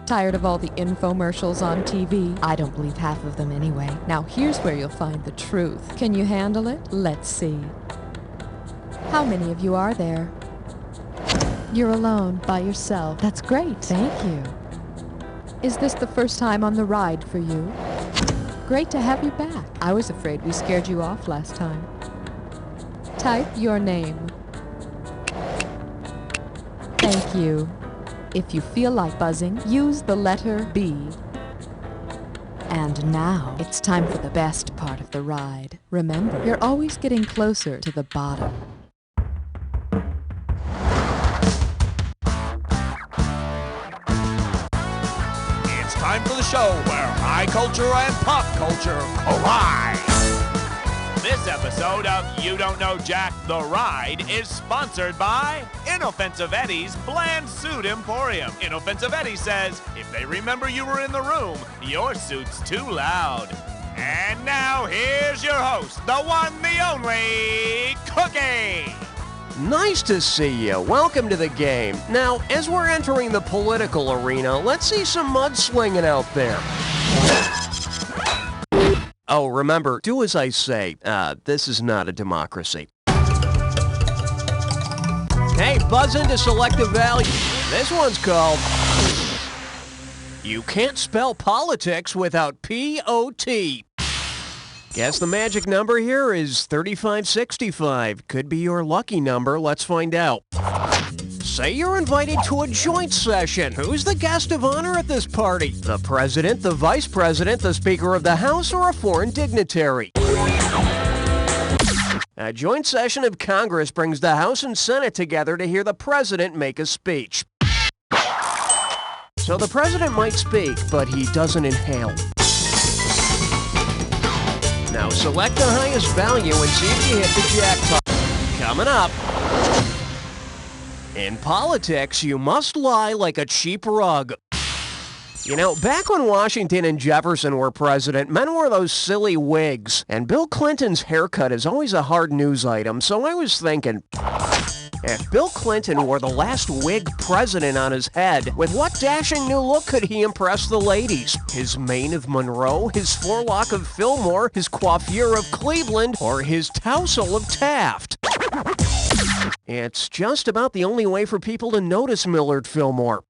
Tired of all the infomercials on TV? I don't believe half of them anyway. Now here's where you'll find the truth. Can you handle it? Let's see. How many of you are there? You're alone, by yourself. That's great. Thank you. Is this the first time on the ride for you? Great to have you back. I was afraid we scared you off last time. Type your name. Thank you. If you feel like buzzing, use the letter B. And now, it's time for the best part of the ride. Remember, you're always getting closer to the bottom. It's time for the show where high culture and pop culture collide. This episode of You Don't Know Jack the Ride is sponsored by Inoffensive Eddie's Bland Suit Emporium. Inoffensive Eddie says, if they remember you were in the room, your suit's too loud. And now, here's your host, the one, the only, Cookie. Nice to see you. Welcome to the game. Now, as we're entering the political arena, let's see some mudslinging out there. Oh, remember, do as I say. This is not a democracy. Hey, buzz into selective value. This one's called... You can't spell politics without P-O-T. Guess the magic number here is 3565. Could be your lucky number. Let's find out. Say you're invited to a joint session. Who's the guest of honor at this party? The president, the vice president, the speaker of the house, or a foreign dignitary? A joint session of Congress brings the House and Senate together to hear the president make a speech. So the president might speak, but he doesn't inhale. Now select the highest value and see if you hit the jackpot. Coming up. In politics, you must lie like a cheap rug. You know, back when Washington and Jefferson were president, men wore those silly wigs. And Bill Clinton's haircut is always a hard news item, so I was thinking, if Bill Clinton wore the last wig president on his head, with what dashing new look could he impress the ladies? His mane of Monroe, his forelock of Fillmore, his coiffure of Cleveland, or his tousle of Taft? It's just about the only way for people to notice Millard Fillmore.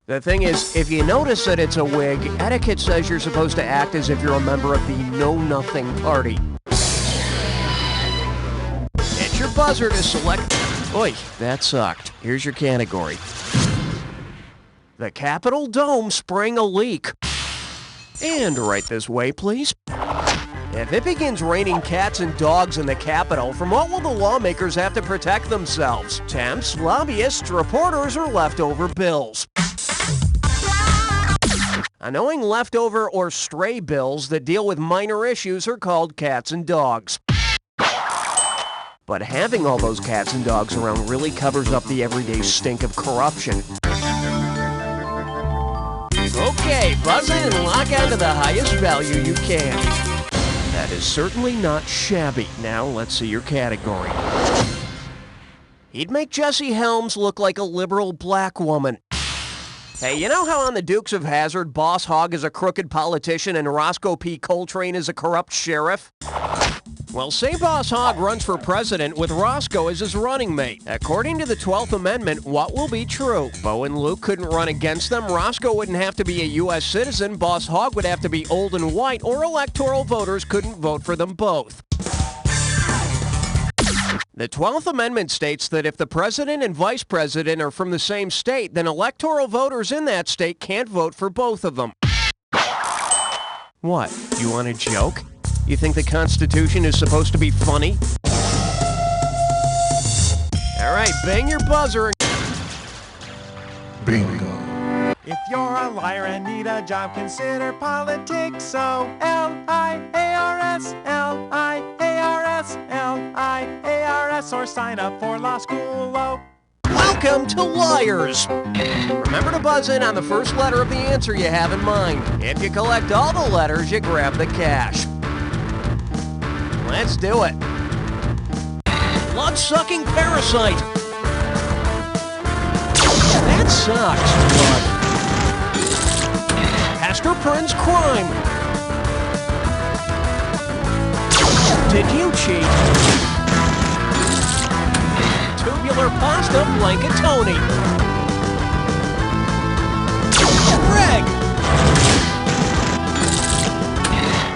The thing is, if you notice that it's a wig, etiquette says you're supposed to act as if you're a member of the Know-Nothing Party. Hit your buzzer to select... Oi, that sucked. Here's your category. The Capitol Dome sprang a leak. And right this way, please. If it begins raining cats and dogs in the Capitol, from what will the lawmakers have to protect themselves? Temps, lobbyists, reporters, or leftover bills? Annoying leftover or stray bills that deal with minor issues are called cats and dogs. But having all those cats and dogs around really covers up the everyday stink of corruption. Okay, buzz in and lock onto the highest value you can. That is certainly not shabby. Now, let's see your category. He'd make Jesse Helms look like a liberal black woman. Hey, you know how on the Dukes of Hazzard, Boss Hogg is a crooked politician and Roscoe P. Coltrane is a corrupt sheriff? Well, say Boss Hogg runs for president with Roscoe as his running mate. According to the 12th Amendment, what will be true? Bo and Luke couldn't run against them, Roscoe wouldn't have to be a U.S. citizen, Boss Hogg would have to be old and white, or electoral voters couldn't vote for them both. The 12th Amendment states that if the president and vice president are from the same state, then electoral voters in that state can't vote for both of them. What? You want a joke? You think the Constitution is supposed to be funny? All right, bang your buzzer. Bingo. If you're a liar and need a job, consider politics. So L-I-A-R-S, L-I-A-R-S, L-I-A-R-S, or sign up for law school. Oh. Welcome to Liars. Remember to buzz in on the first letter of the answer you have in mind. If you collect all the letters, you grab the cash. Let's do it. Blood-sucking parasite. That sucks, but... Master Prince Crime. Did you cheat? Tubular pasta blankatoni. Greg.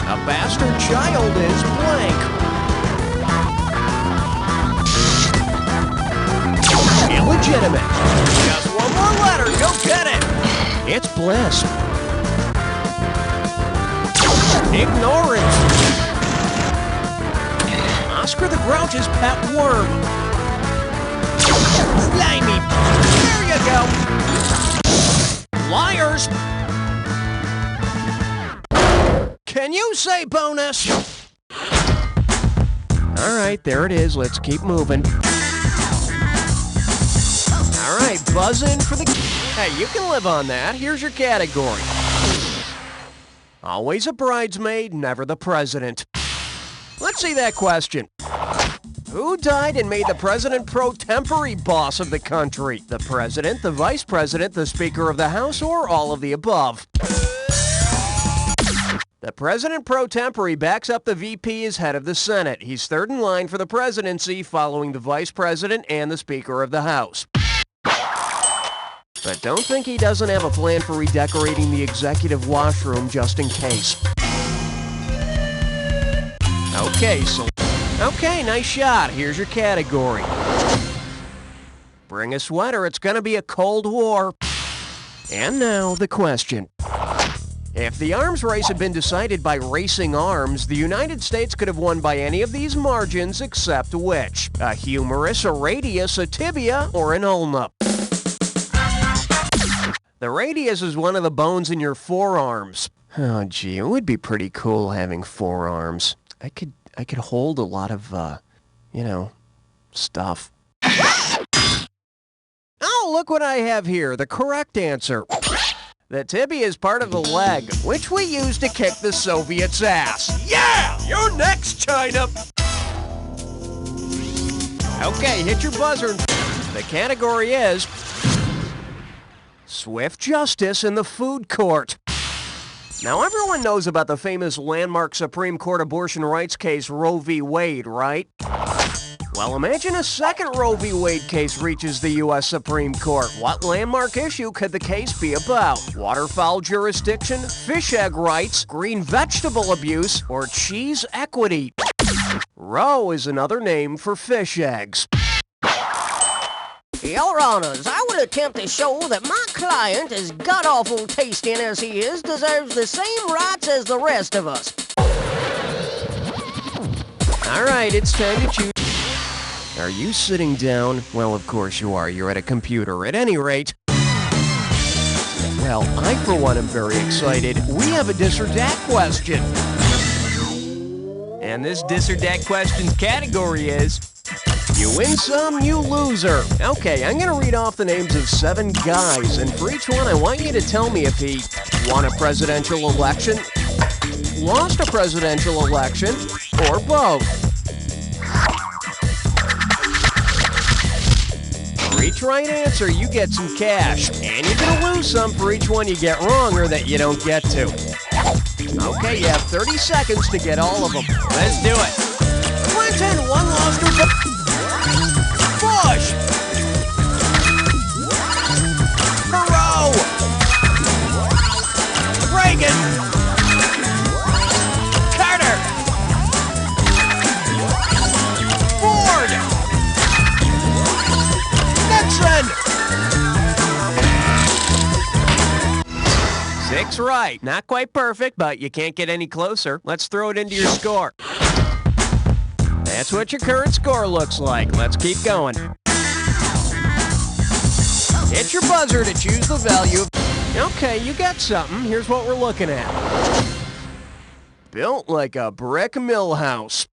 A bastard child is blank. Illegitimate. Just one more letter, go get it. It's bliss. Ignorant. Oscar the Grouch's pet worm. Slimy. There you go. Liars. Can you say bonus? All right, there it is. Let's keep moving. All right, buzz in for the... Hey, you can live on that. Here's your category. Always a bridesmaid, never the president. Let's see that question. Who died and made the president pro tempore boss of the country? The president, the vice president, the speaker of the house, or all of the above? The president pro tempore backs up the VP as head of the Senate. He's third in line for the presidency, following the vice president and the speaker of the house. But don't think he doesn't have a plan for redecorating the executive washroom just in case. Okay, nice shot. Here's your category. Bring a sweater, it's gonna be a Cold War. And now, the question. If the arms race had been decided by racing arms, the United States could have won by any of these margins except which? A humerus, a radius, a tibia, or an ulna? The radius is one of the bones in your forearms. Oh, gee, it would be pretty cool having forearms. I could hold a lot of, stuff. Oh, look what I have here, the correct answer. The tibia is part of the leg, which we used to kick the Soviets' ass. Yeah! You're next, China! Okay, hit your buzzer. The category is... Swift justice in the food court. Now, everyone knows about the famous landmark Supreme Court abortion rights case Roe v. Wade, right? Well, imagine a second Roe v. Wade case reaches the U.S. Supreme Court. What landmark issue could the case be about? Waterfowl jurisdiction, fish egg rights, green vegetable abuse, or cheese equity? Roe is another name for fish eggs. Your Honors, I would attempt to show that my client, as god-awful tasting as he is, deserves the same rights as the rest of us. All right, it's time to choose. Are you sitting down? Well, of course you are. You're at a computer. At any rate... Well, I, for one, am very excited. We have a dis or dat question. And this dis or dat question's category is... You win some, you loser. Okay, I'm going to read off the names of 7 guys, and for each one, I want you to tell me if he won a presidential election, lost a presidential election, or both. For each right answer, you get some cash, and you're going to lose some for each one you get wrong or that you don't get to. Okay, you have 30 seconds to get all of them. Let's do it. Clinton, one lost or Bush! Perot! Reagan! Carter! Ford! Nixon! 6 right. Not quite perfect, but you can't get any closer. Let's throw it into your score. That's what your current score looks like. Let's keep going. Hit your buzzer to choose the value. Okay, you got something. Here's what we're looking at. Built like a brick millhouse.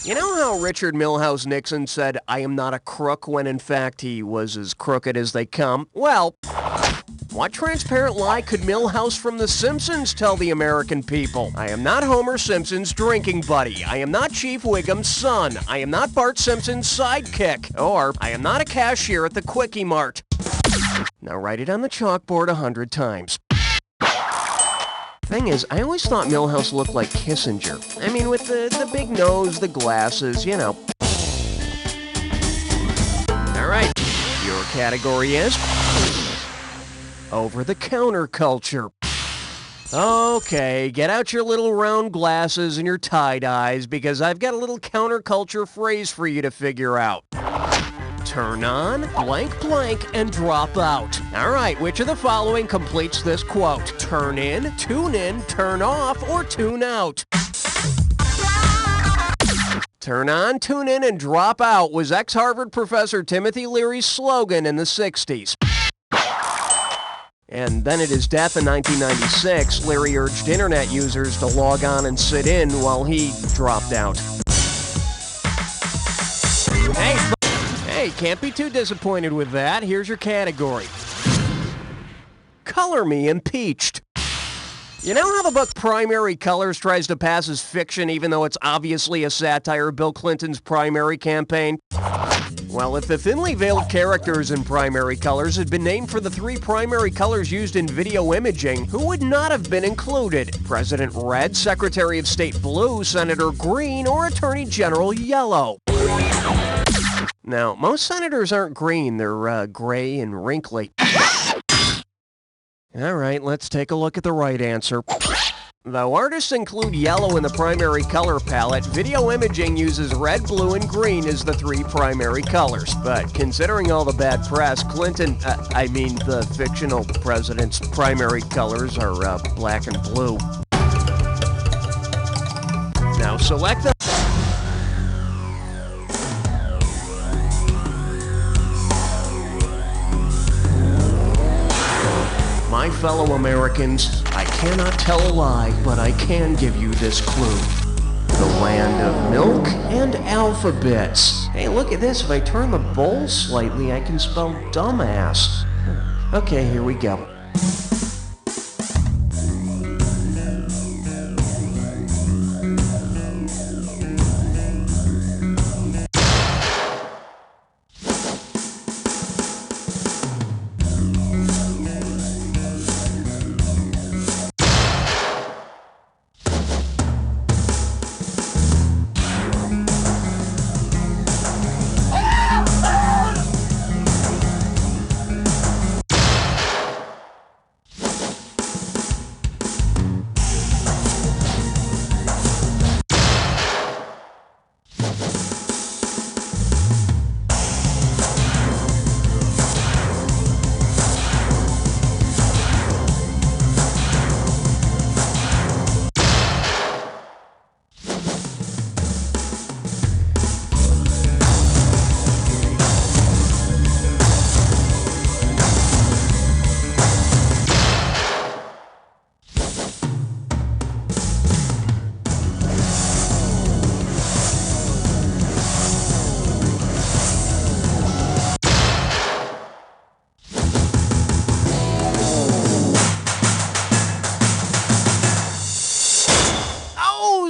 You know how Richard Milhouse Nixon said, "I am not a crook," when in fact he was as crooked as they come? Well, what transparent lie could Milhouse from The Simpsons tell the American people? I am not Homer Simpson's drinking buddy. I am not Chief Wiggum's son. I am not Bart Simpson's sidekick. Or, I am not a cashier at the Quickie Mart. Now write it on the chalkboard 100 times. Thing is, I always thought Milhouse looked like Kissinger. I mean, with the big nose, the glasses, you know. All right, your category is over-the-counter culture. Okay, get out your little round glasses and your tie-dyes because I've got a little counterculture phrase for you to figure out. Turn on, blank blank, and drop out. All right, which of the following completes this quote? Turn in, turn off, or tune out? Turn on, tune in, and drop out was ex-Harvard professor Timothy Leary's slogan in the 60s. And then at his death in 1996, Leary urged internet users to log on and sit in while he dropped out. Hey, can't be too disappointed with that. Here's your category. Color me impeached. You know how the book Primary Colors tries to pass as fiction even though it's obviously a satire of Bill Clinton's primary campaign? Well, if the thinly veiled characters in Primary Colors had been named for the 3 primary colors used in video imaging, who would not have been included? President Red, Secretary of State Blue, Senator Green, or Attorney General Yellow? Now, most senators aren't green. They're gray and wrinkly. All right, let's take a look at the right answer. Though artists include yellow in the primary color palette, video imaging uses red, blue, and green as the 3 primary colors. But considering all the bad press, the fictional president's primary colors are black and blue. Now select the... My fellow Americans, I cannot tell a lie, but I can give you this clue. The land of milk and alphabets. Hey, look at this. If I turn the bowl slightly, I can spell dumbass. Okay, here we go.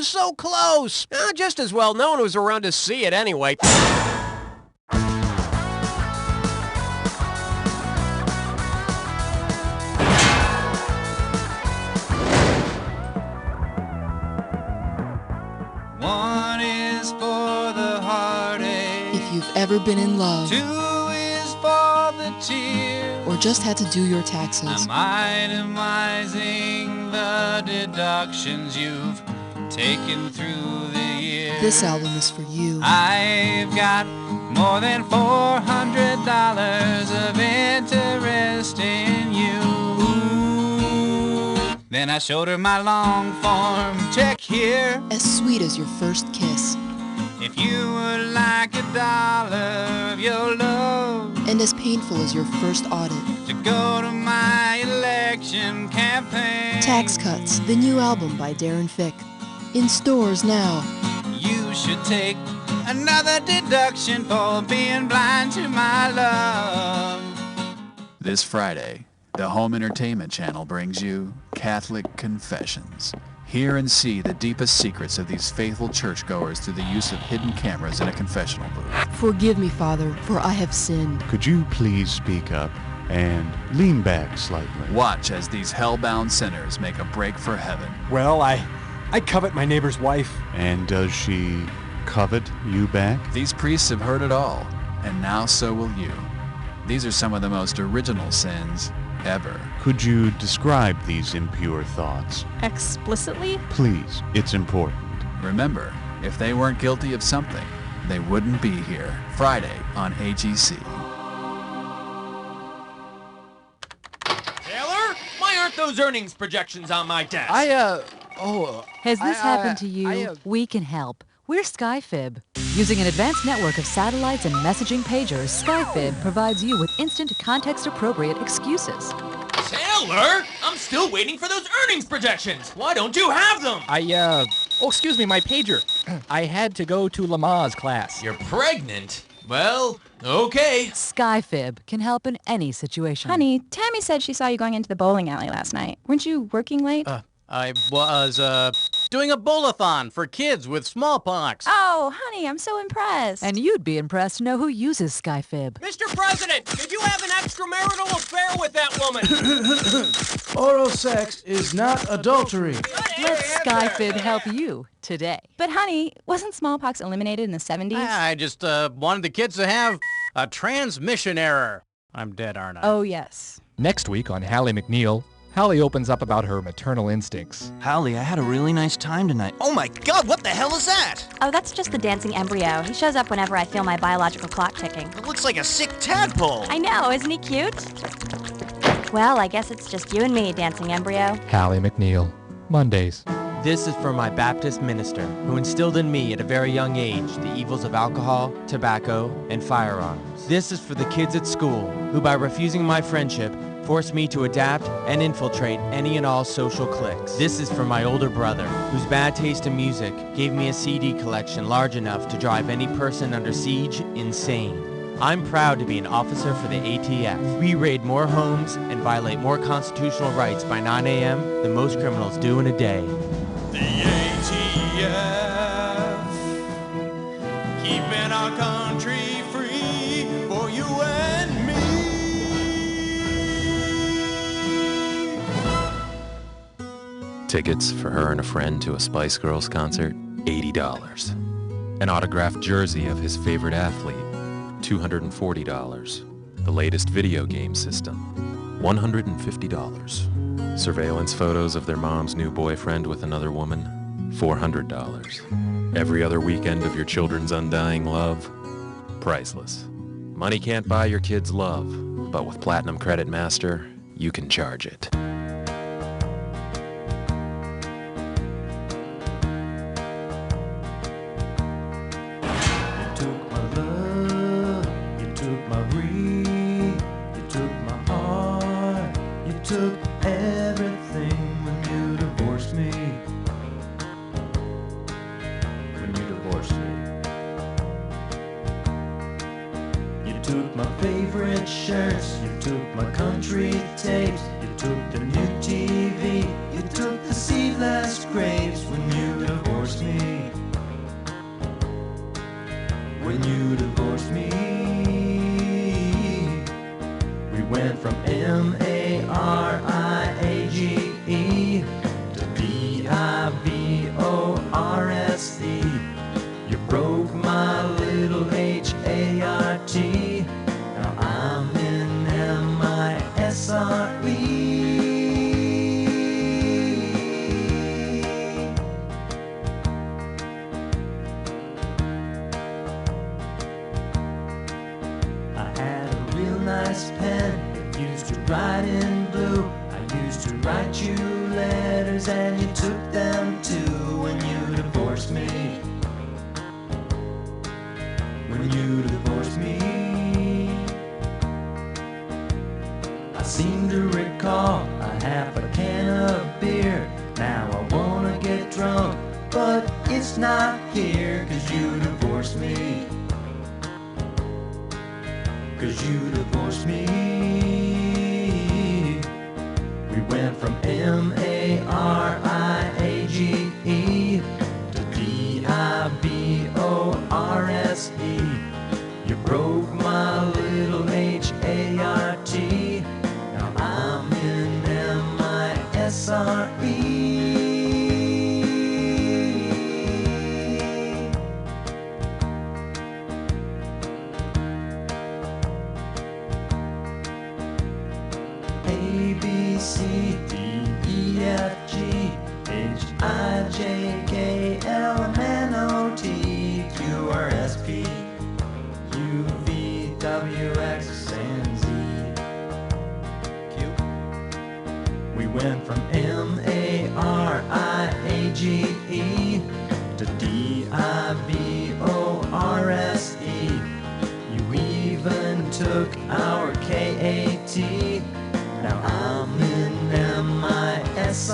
So close! Just as well no one was around to see it anyway. One is for the heartache. If you've ever been in love, 2 is for the tears. or just had to do your taxes, I'm itemizing the deductions you've taken through the years. this album is for you. I've got more than $400 of interest in you. Then I showed her my long form check here. As sweet as your first kiss, If you would like $1 of your love and as painful as your first audit. to go to my election campaign, Tax Cuts, the new album by Darren Fick. In stores now. you should take another deduction for being blind to my love. This Friday, the Home Entertainment Channel brings you Catholic Confessions. Hear and see the deepest secrets of these faithful churchgoers through the use of hidden cameras in a confessional booth. Forgive me, Father, for I have sinned. Could you please speak up and lean back slightly. Watch as these hell-bound sinners make a break for heaven. Well, I covet my neighbor's wife. And does she covet you back? These priests have heard it all, and now so will you. These are some of the most original sins ever. Could you describe these impure thoughts? Explicitly? Please, it's important. Remember, if they weren't guilty of something, they wouldn't be here. Friday on AGC. Taylor, why aren't those earnings projections on my desk? Has this happened to you? We can help. We're SkyFib. Using an advanced network of satellites and messaging pagers, SkyFib provides you with instant, context-appropriate excuses. Taylor, I'm still waiting for those earnings projections. Why don't you have them? Excuse me, my pager. I had to go to Lamaze class. You're pregnant? Well, okay. SkyFib can help in any situation. Honey, Tammy said she saw you going into the bowling alley last night. Weren't you working late? I was, doing a bowl-a-thon for kids with smallpox. Oh, honey, I'm so impressed. And you'd be impressed to know who uses SkyFib. Mr. President, did you have an extramarital affair with that woman? Oral sex is not adultery. Let SkyFib help you today. But honey, wasn't smallpox eliminated in the 70s? I just, wanted the kids to have a transmission error. I'm dead, aren't I? Oh, yes. Next week on Hallie McNeil, Hallie opens up about her maternal instincts. Hallie, I had a really nice time tonight. Oh my God, what the hell is that? Oh, that's just the dancing embryo. He shows up whenever I feel my biological clock ticking. It looks like a sick tadpole. I know, isn't he cute? Well, I guess it's just you and me, dancing embryo. Hallie McNeil, Mondays. This is for my Baptist minister, who instilled in me at a very young age the evils of alcohol, tobacco, and firearms. This is for the kids at school, who by refusing my friendship, forced me to adapt and infiltrate any and all social cliques. This is for my older brother, whose bad taste in music gave me a CD collection large enough to drive any person under siege insane. I'm proud to be an officer for the ATF. We raid more homes and violate more constitutional rights by 9 a.m. than most criminals do in a day. The ATF, keeping our country free for you and me. Tickets for her and a friend to a Spice Girls concert, $80. An autographed jersey of his favorite athlete, $240. The latest video game system, $150. Surveillance photos of their mom's new boyfriend with another woman, $400. Every other weekend of your children's undying love, priceless. Money can't buy your kids' love, but with Platinum Credit Master, you can charge it. Took everything when you divorced me. When you divorced me. You took my favorite shirts, you took my country tapes, you took the new TV, you took the seedless grapes when you divorced me. When you divorced me. We went from M-A-R-I-A-G-E to B-I-V-O-R-S-E. You broke my little H-A-R-T. Now I'm in M-I-S-R-E. I had a real nice pen. Used to write in blue. I used to write you letters and you took them too when you divorced me. When you divorced me. I seem to recall a half a can of beer. Now I wanna get drunk, but it's not here 'cause you divorced me. 'Cause you divorced me. We went from M-A-R-I-A-G-E to D-I-V-O-R-S-E. You broke my little H-A-R-T. W, X, and Z. We went from M-A-R-I-A-G-E to D-I-V-O-R-S-E. You even took our K-A-T. Now I'm in M-I-S-R-E.